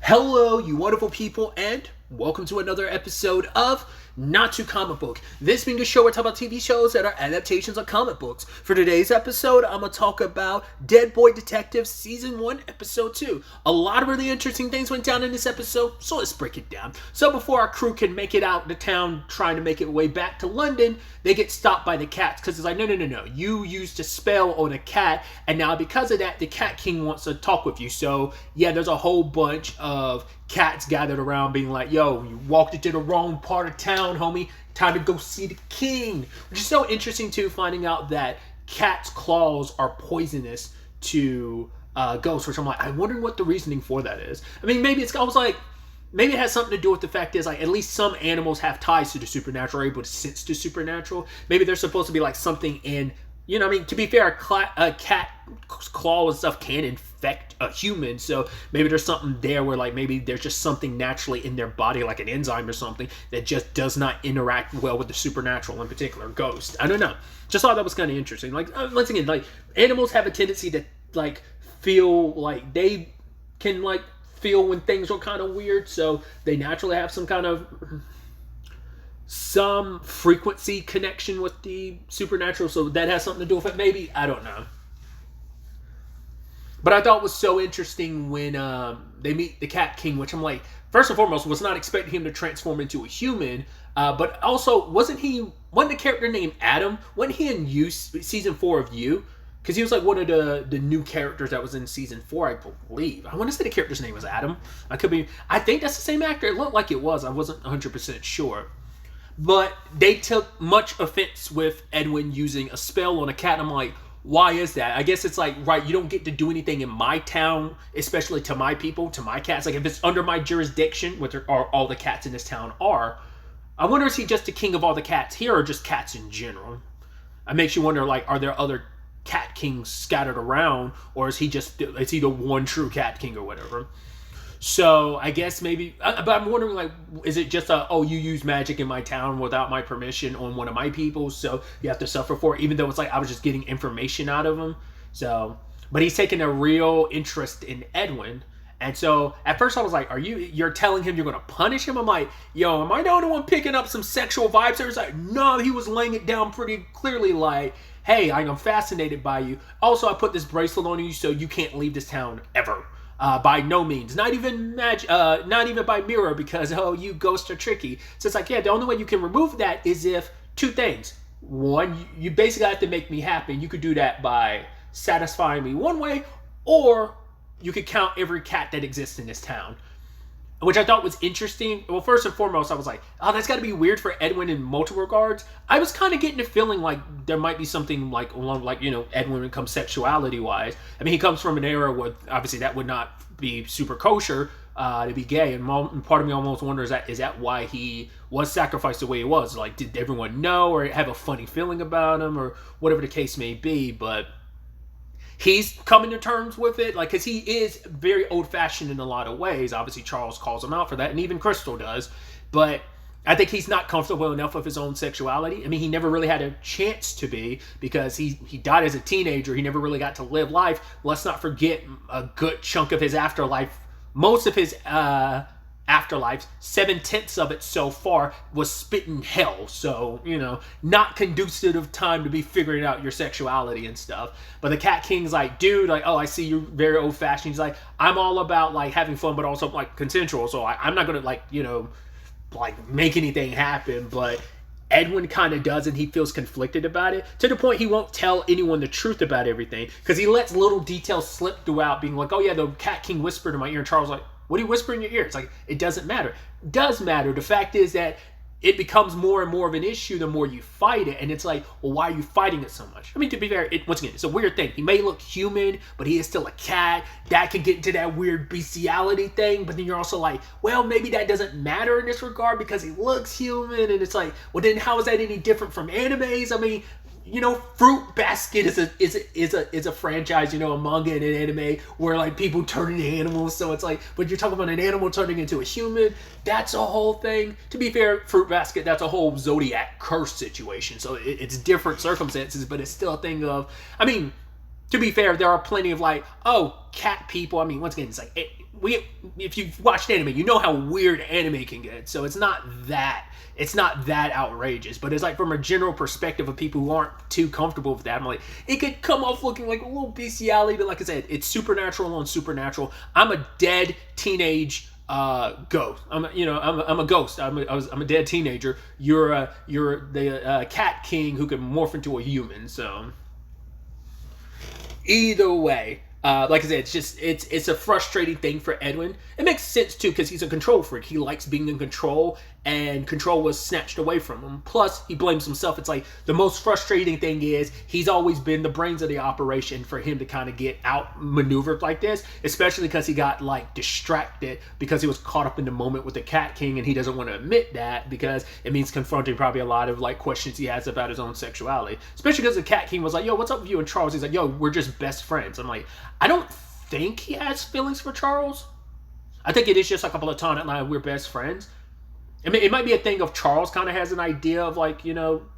Hello, you wonderful people, and welcome to another episode of Not Too Comic Book. This being a show where I talk about TV shows that are adaptations of comic books. For today's episode, I'm going to talk about Dead Boy Detective Season 1, Episode 2. A lot of really interesting things went down in this episode, so let's break it down. So before our crew can make it out to town, trying to make it way back to London, they get stopped by the cats, because it's like, no, you used a spell on a cat, and now because of that, the Cat King wants to talk with you. So, yeah, there's a whole bunch of cats gathered around being like, yo, you walked into the wrong part of town, homie. Time to go see the king. Which is so interesting, too, finding out that cats' claws are poisonous to ghosts, which I'm like, I'm wondering what the reasoning for that is. I mean, maybe it has something to do with the fact is, like, at least some animals have ties to the supernatural, are able to sense the supernatural. Maybe there's supposed to be, like, something in, you know what I mean? To be fair, a cat's claw and stuff can infect a human, so maybe there's something there where, like, maybe there's just something naturally in their body, like an enzyme or something, that just does not interact well with the supernatural, in particular, ghosts. I don't know. Just thought that was kind of interesting. Like, once again, like, animals have a tendency to, like, feel like they can, like, feel when things are kind of weird, so they naturally have some frequency connection with the supernatural, so that has something to do with it, maybe. I don't know. But I thought it was so interesting when they meet the Cat King, which I'm like, first and foremost, was not expecting him to transform into a human, but also, wasn't the character named Adam? Wasn't he in season 4 of You? Because he was like one of the new characters that was in season 4, I believe. I want to say the character's name was Adam. I think that's the same actor. It looked like it was. I wasn't 100% sure. But they took much offense with Edwin using a spell on a cat. And I'm like, why is that? I guess it's like, right, you don't get to do anything in my town, especially to my people, to my cats. Like, if it's under my jurisdiction, which are all the cats in this town are, I wonder, is he just the king of all the cats here, or just cats in general? It makes you wonder, like, are there other cat kings scattered around, or is he the one true cat king or whatever? So I guess maybe, but I'm wondering, like, is it just you use magic in my town without my permission on one of my people, so you have to suffer for it, even though it's like I was just getting information out of him. So, but he's taking a real interest in Edwin. And so at first I was like, you're telling him you're going to punish him? I'm like, yo, am I the only one picking up some sexual vibes? He was like, no, he was laying it down pretty clearly, like, hey, I'm fascinated by you. Also, I put this bracelet on you so you can't leave this town ever. By no means. Not even by mirror, because, you ghosts are tricky. So it's like, yeah, the only way you can remove that is if two things. One, you basically have to make me happy. You could do that by satisfying me one way, or you could count every cat that exists in this town. Which I thought was interesting. Well, first and foremost, I was like, oh, that's got to be weird for Edwin in multiple regards. I was kind of getting a feeling like there might be something like along, like, you know, Edwin when it comes sexuality-wise. I mean, he comes from an era where obviously that would not be super kosher to be gay. And part of me almost wonders, is that why he was sacrificed the way he was? Like, did everyone know or have a funny feeling about him or whatever the case may be? But he's coming to terms with it, like, because he is very old-fashioned in a lot of ways. Obviously, Charles calls him out for that, and even Crystal does. But I think he's not comfortable enough with his own sexuality. I mean, he never really had a chance to be, because he died as a teenager. He never really got to live life. Let's not forget a good chunk of his afterlife. Most of his afterlife, 7/10 of it so far, was spit in hell. So, you know, not conducive of time to be figuring out your sexuality and stuff. But the Cat King's like, dude, like, oh, I see you're very old-fashioned. He's like, I'm all about, like, having fun, but also, like, consensual. So I'm not gonna, like, you know, like, make anything happen. But Edwin kind of does, and he feels conflicted about it, to the point he won't tell anyone the truth about everything, because he lets little details slip throughout, being like, oh yeah, the Cat King whispered in my ear, and Charles like, what do you whisper in your ear? It's like, it doesn't matter. It does matter. The fact is that it becomes more and more of an issue the more you fight it. And it's like, well, why are you fighting it so much? I mean, to be fair, once again, it's a weird thing. He may look human, but he is still a cat. That can get into that weird bestiality thing. But then you're also like, well, maybe that doesn't matter in this regard because he looks human. And it's like, well, then how is that any different from animes? I mean, you know, Fruit Basket is a franchise, you know, a manga and an anime where, like, people turn into animals. So it's like, but you're talking about an animal turning into a human. That's a whole thing. To be fair, Fruit Basket, that's a whole Zodiac curse situation. So it's different circumstances, but it's still a thing of, I mean, to be fair, there are plenty of, like, oh, cat people. I mean, once again, it's like, we if you've watched anime, you know how weird anime can get. So it's not that outrageous, but it's like from a general perspective of people who aren't too comfortable with that, I'm like, it could come off looking like a little bestiality, but like I said, it's supernatural on supernatural. I'm a dead teenage ghost. I'm a ghost. I'm a dead teenager. You're the cat king who can morph into a human. So either way, like I said, it's a frustrating thing for Edwin. It makes sense too because he's a control freak. He likes being in control, and control was snatched away from him. Plus, he blames himself. It's like the most frustrating thing is he's always been the brains of the operation. For him to kind of get outmaneuvered like this, especially because he got like distracted because he was caught up in the moment with the Cat King, and he doesn't want to admit that because it means confronting probably a lot of like questions he has about his own sexuality. Especially because the Cat King was like, "Yo, what's up with you and Charles?" He's like, "Yo, we're just best friends." I'm like, I don't think he has feelings for Charles. I think it is just like a platonic line, we're best friends. I mean, it might be a thing of Charles kind of has an idea of like,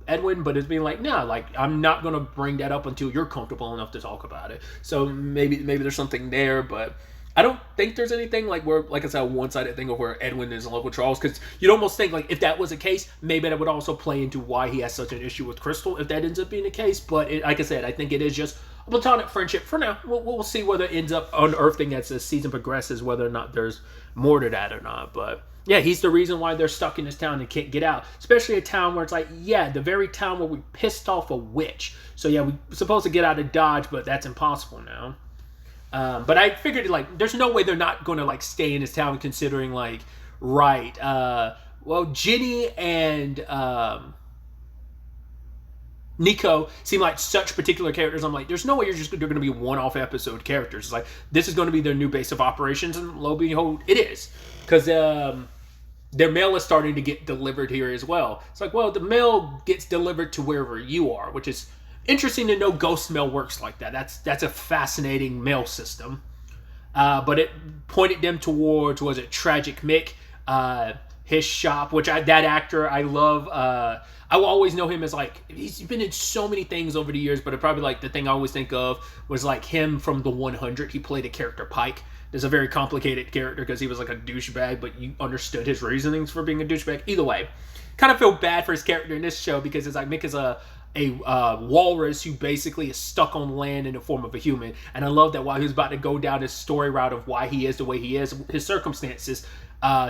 Edwin, but it's being like, no, like I'm not going to bring that up until you're comfortable enough to talk about it. So maybe there's something there, but I don't think there's anything like where, like I said, a one-sided thing of where Edwin is in love with Charles, because you'd almost think like if that was the case, maybe that would also play into why he has such an issue with Crystal if that ends up being the case. But like I said, I think it is just a platonic friendship for now. We'll see whether it ends up unearthing as the season progresses, whether or not there's more to that or not. But yeah, he's the reason why they're stuck in this town and can't get out. Especially a town where it's like, yeah, the very town where we pissed off a witch. So yeah, we're supposed to get out of Dodge, but that's impossible now. But I figured like, there's no way they're not going to like stay in this town considering like, right. Well, Ginny and Nico seem like such particular characters. I'm like, there's no way they're going to be one-off episode characters. It's like, this is going to be their new base of operations, and lo and behold, it is. Because their mail is starting to get delivered here as well. It's like, well, the mail gets delivered to wherever you are, which is interesting to know ghost mail works like that. That's a fascinating mail system. But it pointed them towards, was it Tragic Mick, his shop, which that actor, I love. I will always know him as like, he's been in so many things over the years, but probably like the thing I always think of was like him from The 100. He played a character Pike. There's a very complicated character because he was like a douchebag, but you understood his reasonings for being a douchebag. Either way, kind of feel bad for his character in this show because it's like Mick is a walrus who basically is stuck on land in the form of a human. And I love that while he was about to go down his story route of why he is the way he is, his circumstances,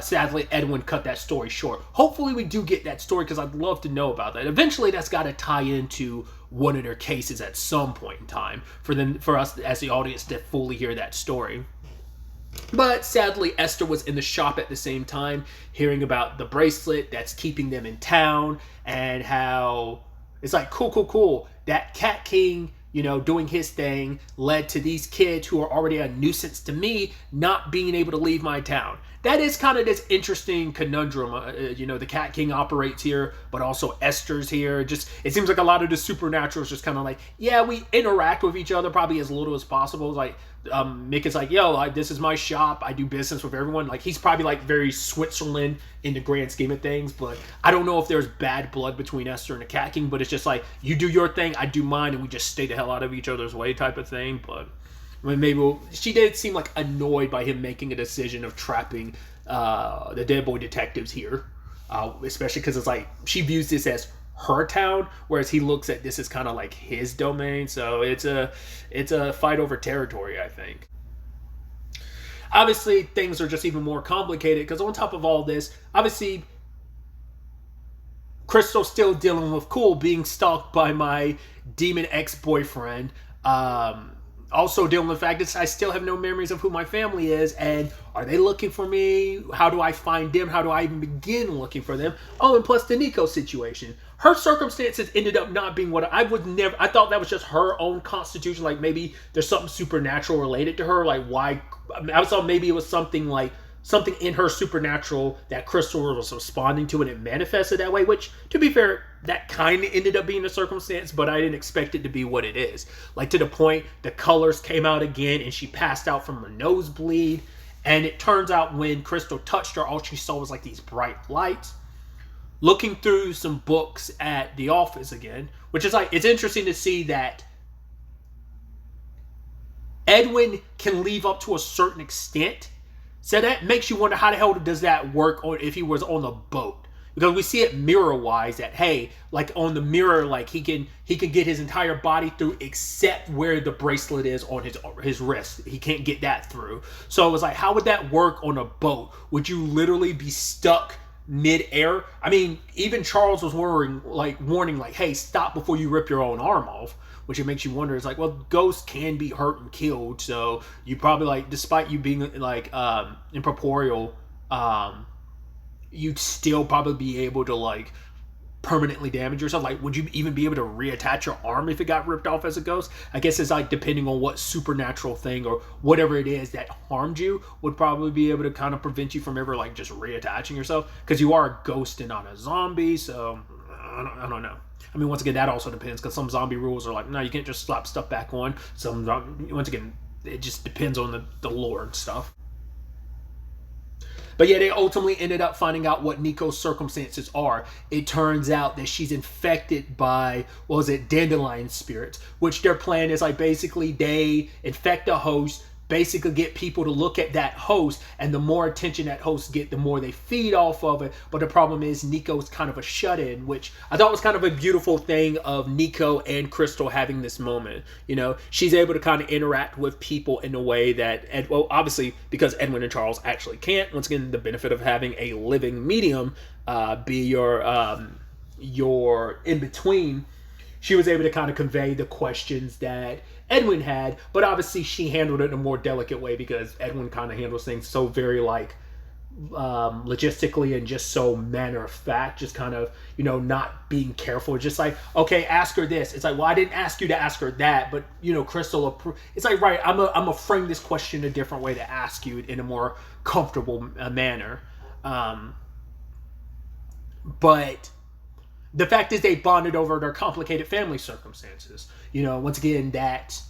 sadly Edwin cut that story short. Hopefully we do get that story because I'd love to know about that. Eventually that's got to tie into one of their cases at some point in time for us as the audience to fully hear that story. But sadly, Esther was in the shop at the same time, hearing about the bracelet that's keeping them in town, and how it's like, cool. That Cat King, doing his thing led to these kids who are already a nuisance to me not being able to leave my town. That is kind of this interesting conundrum. The Cat King operates here, but also Esther's here. Just, it seems like a lot of the supernatural is just kind of like, yeah, we interact with each other probably as little as possible. Like, Mick is like, yo, this is my shop. I do business with everyone. Like, he's probably like very Switzerland in the grand scheme of things. But I don't know if there's bad blood between Esther and the Cat King. But it's just like, you do your thing, I do mine, and we just stay the hell out of each other's way type of thing. But she did seem like annoyed by him making a decision of trapping the Dead Boy detectives here. Especially because it's like, she views this as her town, whereas he looks at this as kind of like his domain. So it's a fight over territory, I think. Obviously, things are just even more complicated because on top of all this, obviously, Crystal's still dealing with being stalked by my demon ex-boyfriend. Also dealing with the fact that I still have no memories of who my family is, and are they looking for me? How do I find them? How do I even begin looking for them? Oh, and plus the Nico situation. Her circumstances ended up not being what I thought that was just her own constitution. Like maybe there's something supernatural related to her. Like why? I thought maybe it was something in her supernatural that Crystal was responding to, and it manifested that way, which, to be fair, that kind of ended up being the circumstance, but I didn't expect it to be what it is. Like, to the point, the colors came out again, and she passed out from her nosebleed, and it turns out when Crystal touched her, all she saw was, like, these bright lights. Looking through some books at the office again, which is, like, it's interesting to see that Edwin can leave up to a certain extent, So that makes you wonder how the hell does that work, or if he was on the boat. Because we see it mirror wise that, hey, like on the mirror, like he can get his entire body through except where the bracelet is on his wrist. He can't get that through. So it was like, how would that work on a boat? Would you literally be stuck mid-air? I mean, even Charles was warning like, hey, stop before you rip your own arm off. Which it makes you wonder, is like, well, ghosts can be hurt and killed, so you probably, like, despite you being like incorporeal, you'd still probably be able to like permanently damage yourself. Like, would you even be able to reattach your arm if it got ripped off as a ghost? I guess it's like depending on what supernatural thing or whatever it is that harmed you would probably be able to kind of prevent you from ever like just reattaching yourself, because you are a ghost and not a zombie. So I don't know. I mean, once again, that also depends, because some zombie rules are like, no, you can't just slap stuff back on. Some, once again, it just depends on the lore and stuff. But yeah, they ultimately ended up finding out what Nico's circumstances are. It turns out that she's infected by, what was it, dandelion spirits, which their plan is like basically they infect a host, basically get people to look at that host, and the more attention that hosts get, the more they feed off of it. But the problem is Nico's kind of a shut-in, which I thought was kind of a beautiful thing of Nico and Crystal having this moment. You know, she's able to kind of interact with people in a way that, well, obviously because Edwin and Charles actually can't. Once again, the benefit of having a living medium be your in-between. She was able to kind of convey the questions that Edwin had, but obviously she handled it in a more delicate way, because Edwin kind of handles things so very like logistically and just so matter of fact, just kind of, you know, not being careful. Just like, okay, ask her this. It's like, well, I didn't ask you to ask her that, but you know, Crystal, it's like, right, I'm a frame this question a different way to ask you in a more comfortable manner. But the fact is they bonded over their complicated family circumstances. You know, once again, that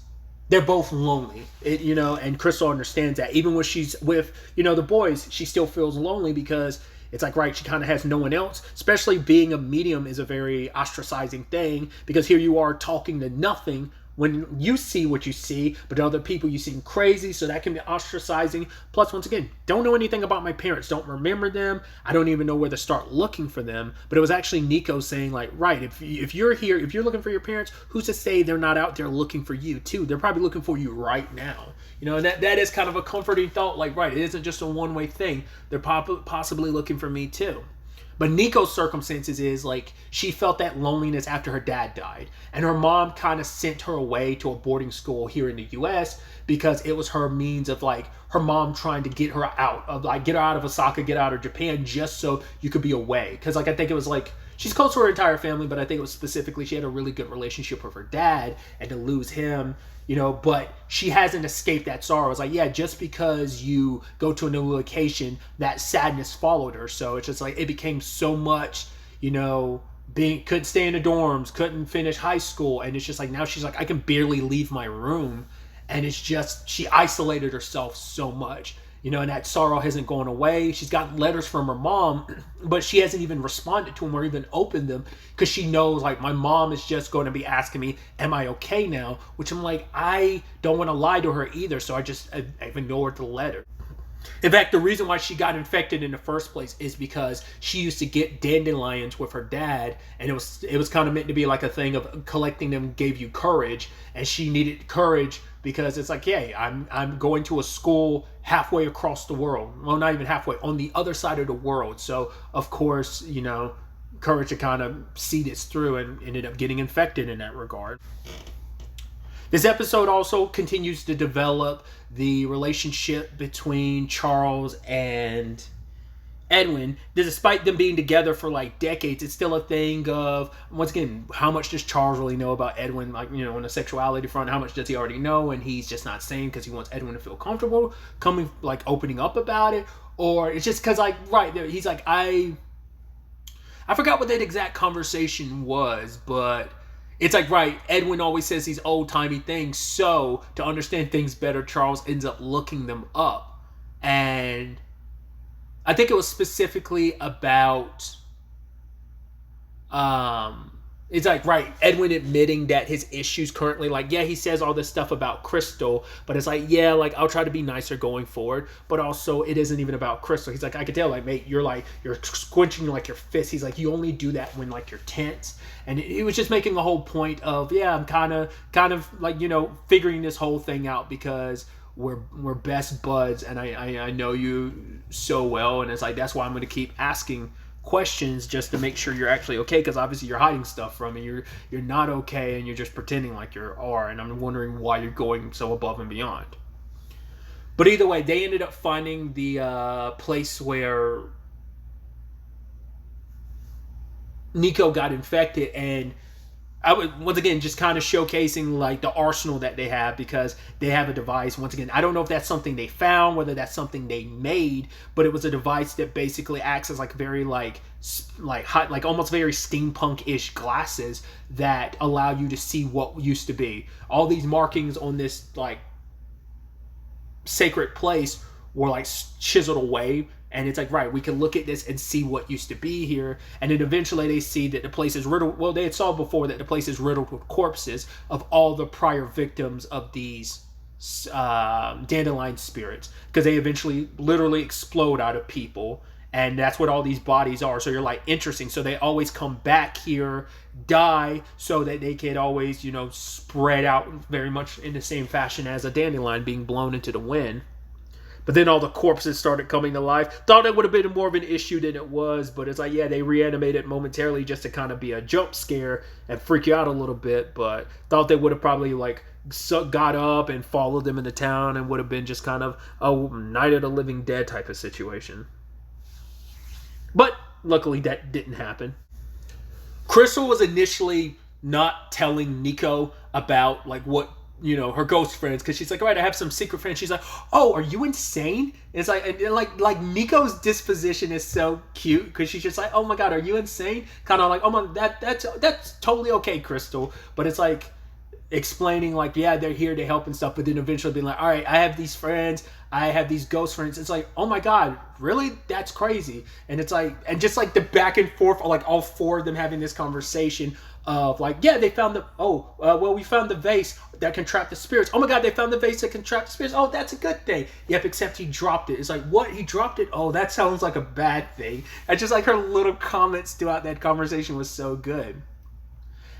they're both lonely. You know, and Crystal understands that. Even when she's with, you know, the boys, she still feels lonely, because it's like, right, she kind of has no one else. Especially being a medium is a very ostracizing thing, because here you are talking to nothing when you see what you see, but other people you seem crazy, so that can be ostracizing. Plus, once again, don't know anything about my parents, don't remember them, I don't even know where to start looking for them. But it was actually Nico saying like, right, if you're here, if you're looking for your parents, who's to say they're not out there looking for you too? They're probably looking for you right now. You know, and that is kind of a comforting thought, like, right, it isn't just a one-way thing, they're possibly looking for me too. But Nico's circumstances is like, she felt that loneliness after her dad died, and her mom kind of sent her away to a boarding school here in the US, because it was her means of like her mom trying to get her out of, like, get her out of Osaka, get out of Japan, just so you could be away. Because like, I think it was like, she's close to her entire family, but I think it was specifically she had a really good relationship with her dad, and to lose him, you know, but she hasn't escaped that sorrow. It's like, yeah, just because you go to a new location, that sadness followed her. So it's just like, it became so much, you know, couldn't stay in the dorms, couldn't finish high school. And it's just like, now she's like, I can barely leave my room. And it's just, she isolated herself so much. You know, and that sorrow hasn't gone away. She's gotten letters from her mom, but she hasn't even responded to them or even opened them, because she knows, like, my mom is just going to be asking me, am I okay now? Which I'm like, I don't want to lie to her either, so I've ignored the letter. In fact, the reason why she got infected in the first place is because she used to get dandelions with her dad, and it was kind of meant to be like a thing of collecting them gave you courage, and she needed courage because it's like, hey, I'm going to a school halfway across the world. Well, not even halfway, on the other side of the world. So, of course, you know, courage to kind of see this through, and ended up getting infected in that regard. This episode also continues to develop the relationship between Charles and Edwin. Despite them being together for like decades, it's still a thing of, once again, how much does Charles really know about Edwin, like, you know, on the sexuality front? How much does he already know, and he's just not saying because he wants Edwin to feel comfortable opening up about it? Or it's just because, like, right there, he's like, I forgot what that exact conversation was, but it's like, right, Edwin always says these old-timey things, so to understand things better, Charles ends up looking them up. And I think it was specifically about It's like, right, Edwin admitting that his issues currently, like, yeah, he says all this stuff about Crystal, but it's like, yeah, like, I'll try to be nicer going forward, but also it isn't even about Crystal. He's like, I can tell, like, mate, you're squinching like your fist. He's like, you only do that when like you're tense. And he was just making a whole point of, yeah, I'm kind of like, figuring this whole thing out because we're best buds, and I know you so well, and it's like, that's why I'm going to keep asking questions just to make sure you're actually okay, because obviously you're hiding stuff from me. You're not okay, and you're just pretending like you are, and I'm wondering why you're going so above and beyond. But either way, they ended up finding the place where Nico got infected, and I would once again just kind of showcasing like the arsenal that they have, because they have a device. Once again, I don't know if that's something they found, whether that's something they made, but it was a device that basically acts as like very like hot, like almost very steampunk-ish glasses that allow you to see what used to be. All these markings on this like sacred place were like chiseled away, and it's like, right, we can look at this and see what used to be here. And then eventually they see that the place is riddled. Well, they had saw before that the place is riddled with corpses of all the prior victims of these dandelion spirits, because they eventually literally explode out of people, and that's what all these bodies are. So you're like, interesting. So they always come back here, die, so that they can always spread out very much in the same fashion as a dandelion being blown into the wind. But then all the corpses started coming to life. Thought it would have been more of an issue than it was, but it's like, yeah, they reanimated momentarily just to kind of be a jump scare and freak you out a little bit. But thought they would have probably like got up and followed them into town, and would have been just kind of a Night of the Living Dead type of situation. But luckily that didn't happen. Crystal was initially not telling Nico about like what her ghost friends, because she's like, all right, I have some secret friends. She's like, oh, are you insane? And it's like, and like Nico's disposition is so cute, because she's just like, oh my god, are you insane? Kind of like, oh my, that's totally okay, Crystal. But it's like explaining like, yeah, they're here to help and stuff, but then eventually being like, all right, I have these friends, I have these ghost friends. It's like, oh my god, really? That's crazy. And it's like, and just like the back and forth, like all four of them having this conversation of like, yeah, they found we found the vase that can trap the spirits. Oh my god, they found the vase that can trap the spirits. Oh, that's a good thing. Yep, except he dropped it. It's like, what? He dropped it? Oh, that sounds like a bad thing. And just like her little comments throughout that conversation was so good.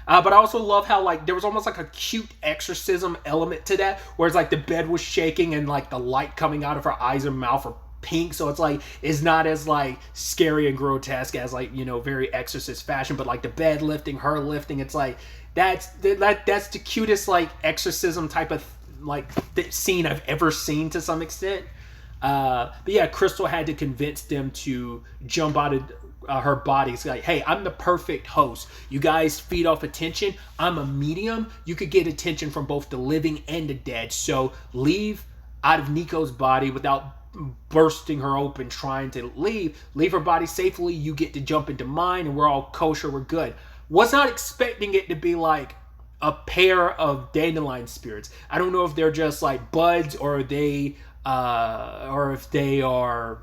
But I also love how like there was almost like a cute exorcism element to that, where it's like the bed was shaking and like the light coming out of her eyes and mouth are pink, so it's like, it's not as like scary and grotesque as like very Exorcist fashion, but like the bed lifting, her lifting, it's like that's the cutest like exorcism type of like scene I've ever seen to some extent. But yeah, Crystal had to convince them to jump out of her body. It's like, hey, I'm the perfect host. You guys feed off attention. I'm a medium. You could get attention from both the living and the dead. So leave out of Nico's body without bursting her open trying to leave her body safely. You get to jump into mine, and we're all kosher, we're good. Was not expecting it to be like a pair of dandelion spirits. I don't know if they're just like buds, or if they are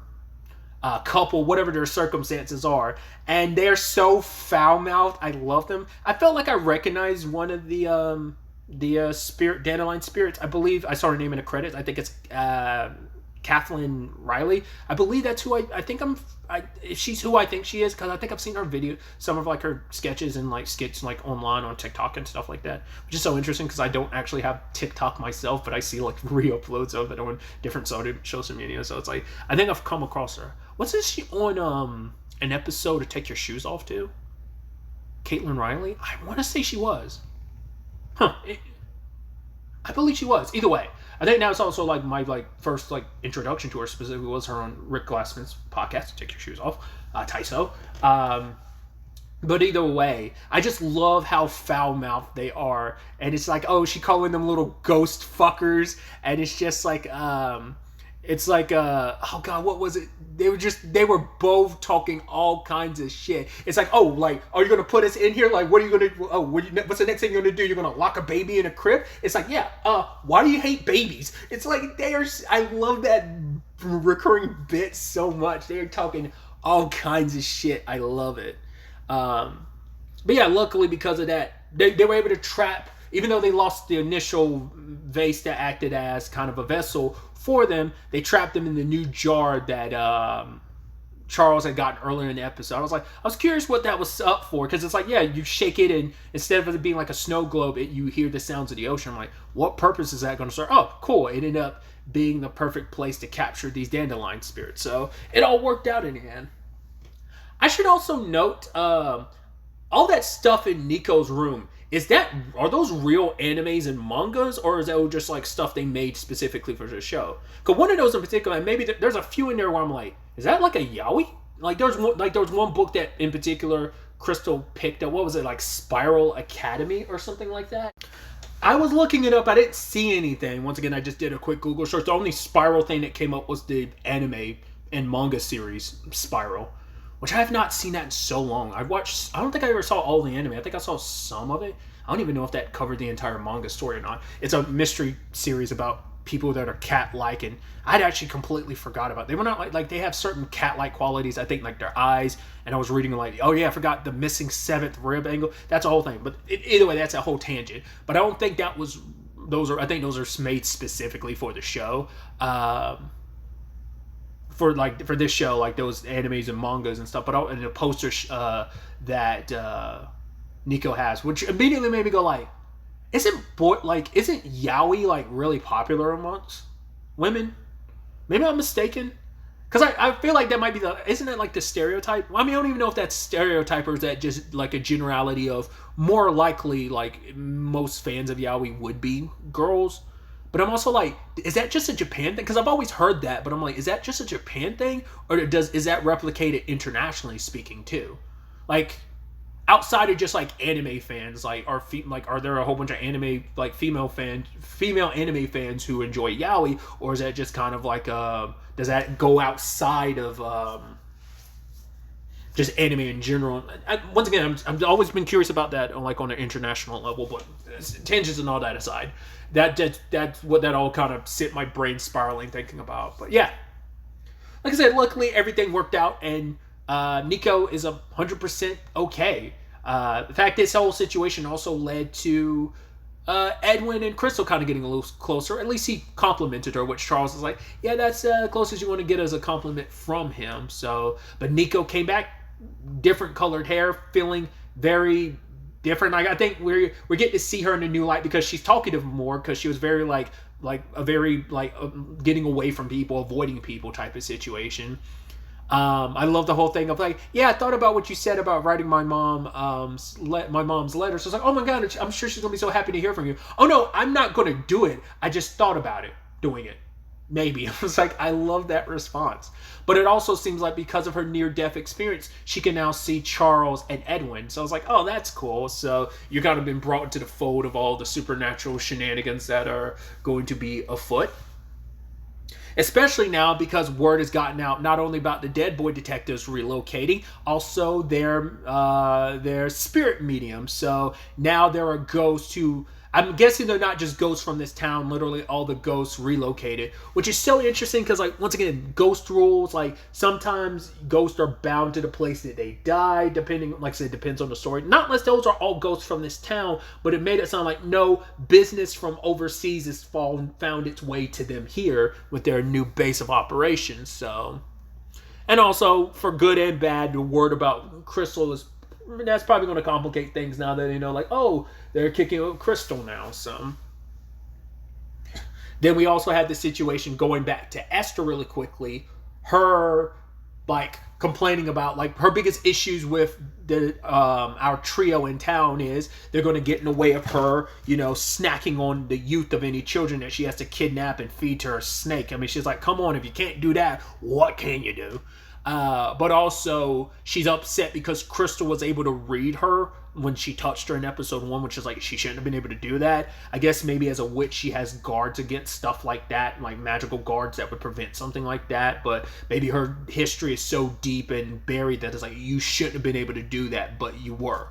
a couple, whatever their circumstances are, and they're so foul-mouthed. I love them. I felt like I recognized one of the spirit dandelion spirits. I believe I saw her name in the credits. I think it's Kathleen Riley. I believe that's who I think if she's who I think she is, because I think I've seen her video, some of like her sketches and like skits like online on TikTok and stuff like that, which is so interesting because I don't actually have TikTok myself, but I see like re-uploads of it on different social media. So it's like, I think I've come across her. Wasn't she on an episode of Take Your Shoes Off too? Caitlin Riley? I want to say she was. I believe she was. Either way, I think now it's also like my like first like introduction to her specifically was her on Rick Glassman's podcast, Take Your Shoes Off, Taiso. But either way, I just love how foul-mouthed they are, and it's like, oh, she calling them little ghost fuckers, and it's just like it's like oh god, what was it? They were both talking all kinds of shit. It's like, oh, like, are you gonna put us in here? Like, what are you gonna? Oh, what's the next thing you're gonna do? You're gonna lock a baby in a crib? It's like, yeah. Why do you hate babies? It's like they are. I love that recurring bit so much. They are talking all kinds of shit. I love it. But yeah, luckily because of that, they were able to trap, even though they lost the initial vase that acted as kind of a vessel for them, they trapped them in the new jar that Charles had gotten earlier in the episode. I was curious what that was up for, because it's like, yeah, you shake it and instead of it being like a snow globe, you hear the sounds of the ocean. I'm like, what purpose is that going to serve? Oh, cool. It ended up being the perfect place to capture these dandelion spirits. So it all worked out in the end. I should also note, all that stuff in Nico's room, are those real animes and mangas, or is that just like stuff they made specifically for the show? Because one of those in particular, and maybe there's a few in there where I'm like, is that like a yaoi? Like there was one book that in particular Crystal picked up. What was it, like Spiral Academy or something like that? I was looking it up. I didn't see anything. Once again, I just did a quick Google search. The only Spiral thing that came up was the anime and manga series Spiral, which I have not seen that in so long. I don't think I ever saw all the anime. I think I saw some of it. I don't even know if that covered the entire manga story or not. It's a mystery series about people that are cat-like, and I'd actually completely forgot about it. They were not like they have certain cat-like qualities, I think, like their eyes, and I was reading like, oh yeah, I forgot the missing seventh rib angle. That's a whole thing. But either way, that's a whole tangent. But I don't think I think those are made specifically for the show. For this show, like those animes and mangas and stuff, but in the poster that Nico has, which immediately made me go like, isn't yaoi like really popular amongst women? Maybe I'm mistaken, because I feel like that might be isn't it like the stereotype? I mean, I don't even know if that's stereotype or is that just like a generality of more likely like most fans of yaoi would be girls. But I'm also like, is that just a Japan thing? Because I've always heard that, but I'm like, is that just a Japan thing, or is that replicated internationally speaking too? Like, outside of just like anime fans, like are there a whole bunch of anime like female anime fans who enjoy yaoi, or is that just kind of like does that go outside of just anime in general? Once again, I've always been curious about that on an international level, but tangents and all that aside, that's what that all kind of set my brain spiraling thinking about. But yeah, like I said, luckily everything worked out, and Nico is 100% okay. The fact this whole situation also led to Edwin and Crystal kind of getting a little closer. At least he complimented her, which Charles is like, yeah, that's close as you want to get as a compliment from him. So, but Nico came back, different colored hair, feeling very different. Like, I think we're getting to see her in a new light because she's talkative more, because she was very getting away from people, avoiding people type of situation. I love the whole thing of like, yeah, I thought about what you said about writing my mom's letter. So it's like, oh my God, I'm sure she's gonna be so happy to hear from you. Oh no, I'm not gonna do it. I just thought about it doing it. Maybe. I was like, I love that response. But it also seems like because of her near-death experience, she can now see Charles and Edwin. So I was like, oh, that's cool. So you've kind of been brought into the fold of all the supernatural shenanigans that are going to be afoot. Especially now because word has gotten out not only about the Dead Boy detectives relocating, also their spirit mediums. So now there are ghosts who, I'm guessing they're not just ghosts from this town, literally all the ghosts relocated, which is so interesting because, like, once again, ghost rules, like, sometimes ghosts are bound to the place that they died, depending, like I said, depends on the story. Not unless those are all ghosts from this town, but it made it sound like, no, business from overseas has found its way to them here with their new base of operations, so. And also, for good and bad, the word about Crystal is, that's probably going to complicate things now that they know, like, oh, they're kicking with Crystal now. So then we also had the situation going back to Esther really quickly. Her, like, complaining about, like, her biggest issues with the our trio in town is they're going to get in the way of her, you know, snacking on the youth of any children that she has to kidnap and feed to her snake. I mean, she's like, come on, if you can't do that, what can you do? But also, she's upset because Crystal was able to read her when she touched her in episode 1, which is like, she shouldn't have been able to do that. I guess maybe as a witch, she has guards against stuff like that, like magical guards that would prevent something like that. But maybe her history is so deep and buried that it's like, you shouldn't have been able to do that, but you were.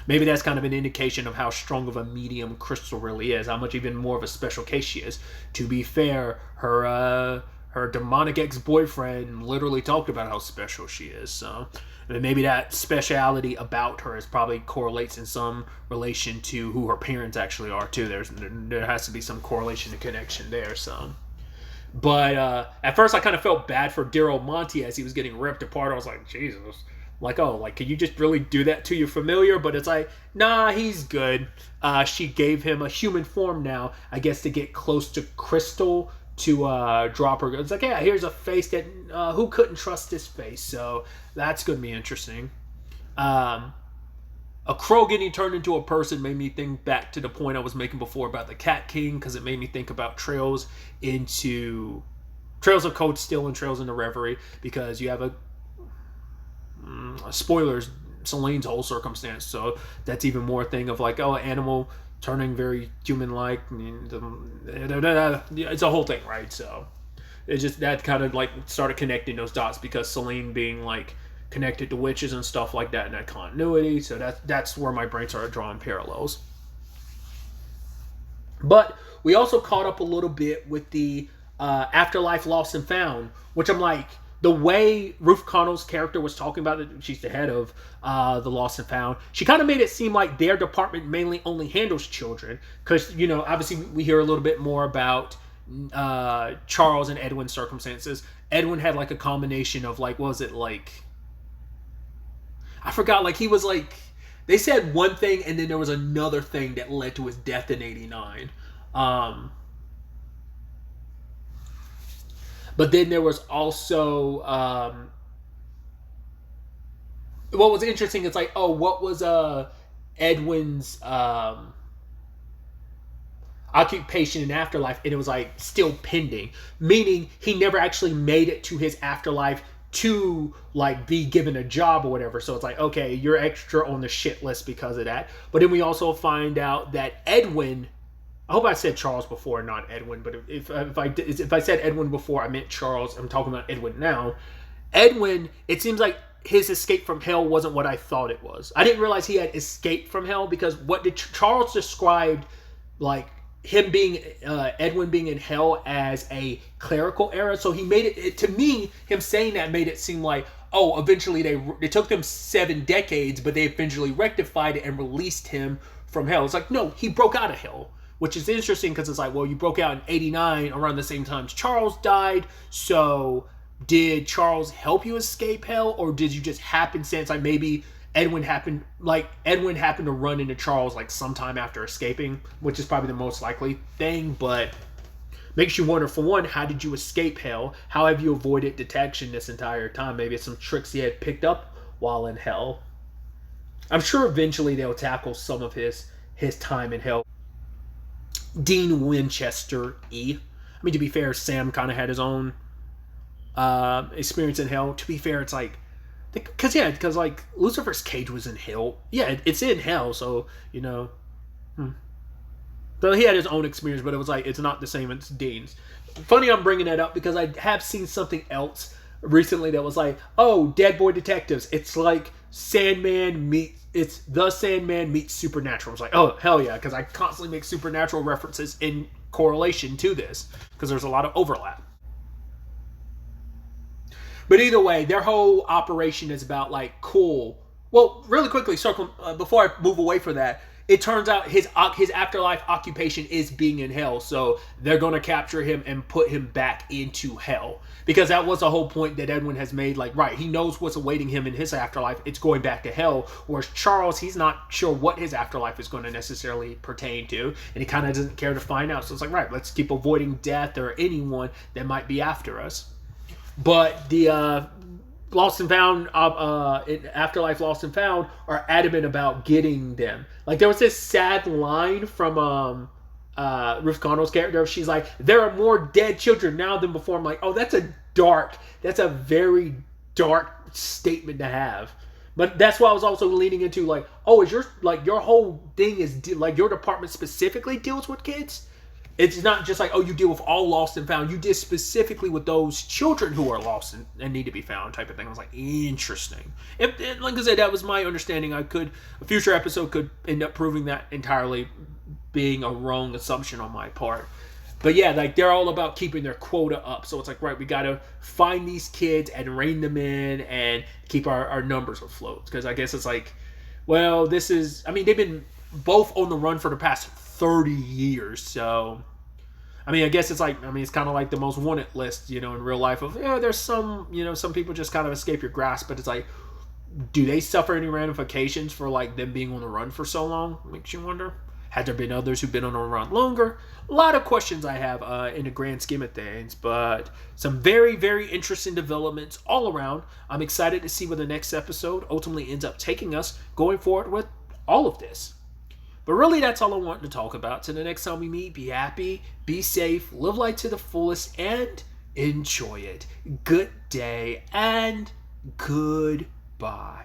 Maybe that's kind of an indication of how strong of a medium Crystal really is, how much even more of a special case she is. To be fair, her her demonic ex-boyfriend literally talked about how special she is. So and maybe that speciality about her is probably correlates in some relation to who her parents actually are too. There has to be some correlation and connection there. So, but at first I kind of felt bad for Daryl Monty as he was getting ripped apart. I was like, Jesus. Like, oh, like, can you just really do that to your familiar? But it's like, nah, he's good. She gave him a human form now, I guess, to get close to Crystal to drop her. It's like, yeah, here's a face that who couldn't trust this face? So that's going to be interesting. A crow getting turned into a person made me think back to the point I was making before about the Cat King, because it made me think about Trails of Cold Steel and Trails into Reverie, because you have a spoilers, Celine's whole circumstance, so that's even more a thing of like, oh, animal turning very human-like. I mean, it's a whole thing, right? So it just, that kind of like started connecting those dots, because Celine being like connected to witches and stuff like that, and that continuity. So that's where my brain started drawing parallels. But we also caught up a little bit with the Afterlife Lost and Found, which I'm like, the way Ruth Connell's character was talking about it, she's the head of the Lost and Found, she kind of made it seem like their department mainly only handles children. Because, you know, obviously we hear a little bit more about Charles and Edwin's circumstances. Edwin had like a combination of like, what was it like? I forgot, like he was like, they said one thing and then there was another thing that led to his death in 89. But then there was also, what was interesting, it's like, oh, what was Edwin's occupation in afterlife? And it was like still pending, meaning he never actually made it to his afterlife to like be given a job or whatever. So it's like, okay, you're extra on the shit list because of that. But then we also find out that Edwin, I hope I said Charles before, not Edwin, but if I said Edwin before, I meant Charles. I'm talking about Edwin now. Edwin, it seems like his escape from hell wasn't what I thought it was. I didn't realize he had escaped from hell, because what did Charles described, like him being, Edwin being in hell as a clerical error. So he made it, to me, him saying that made it seem like, oh, eventually it took them 7 decades, but they eventually rectified it and released him from hell. It's like, no, he broke out of hell. Which is interesting, because it's like, well, you broke out in 89 around the same time Charles died. So did Charles help you escape hell, or did you just happenstance, like maybe Edwin happened to run into Charles like sometime after escaping, which is probably the most likely thing. But makes you wonder, for one, how did you escape hell? How have you avoided detection this entire time? Maybe it's some tricks he had picked up while in hell. I'm sure eventually they'll tackle some of his time in hell. Dean Winchester I mean, to be fair, Sam kind of had his own experience in hell. To be fair, it's like, because like Lucifer's cage was in hell. Yeah, it's in hell, so you know. So he had his own experience, but it was like, it's not the same as Dean's. Funny I'm bringing that up, because I have seen something else recently that was like, oh, Dead Boy Detectives. It's like it's the Sandman meets Supernatural. It's like, oh, hell yeah, because I constantly make Supernatural references in correlation to this, because there's a lot of overlap. But either way, their whole operation is about like, cool. Well, really quickly, before I move away from that, it turns out his afterlife occupation is being in hell, so they're going to capture him and put him back into hell. Because that was the whole point that Edwin has made, like, right, he knows what's awaiting him in his afterlife, it's going back to hell, whereas Charles, he's not sure what his afterlife is going to necessarily pertain to, and he kind of doesn't care to find out, so it's like, right, let's keep avoiding death or anyone that might be after us. But the Lost and Found, Afterlife Lost and Found, are adamant about getting them. Like, there was this sad line from Ruth Connell's character. She's like, there are more dead children now than before. I'm like, oh, that's a very dark statement to have. But that's why I was also leaning into, like, oh, is your whole thing is, like, your department specifically deals with kids? It's not just like, oh, you deal with all lost and found. You deal specifically with those children who are lost and need to be found, type of thing. I was like, interesting. Like I said, that was my understanding. A future episode could end up proving that entirely being a wrong assumption on my part. But yeah, like they're all about keeping their quota up. So it's like, right, we got to find these kids and rein them in and keep our numbers afloat. Because I guess it's like, well, this is, I mean, they've been both on the run for the past 30 years. So, I mean, I guess it's like, I mean, it's kind of like the most wanted list, you know, in real life of, yeah, there's some, you know, some people just kind of escape your grasp. But it's like, do they suffer any ramifications for like them being on the run for so long? Makes you wonder. Had there been others who've been on the run longer? A lot of questions I have in the grand scheme of things, but some very, very interesting developments all around. I'm excited to see where the next episode ultimately ends up taking us going forward with all of this. But really, that's all I wanted to talk about. Till the next time we meet, be happy, be safe, live life to the fullest, and enjoy it. Good day and goodbye.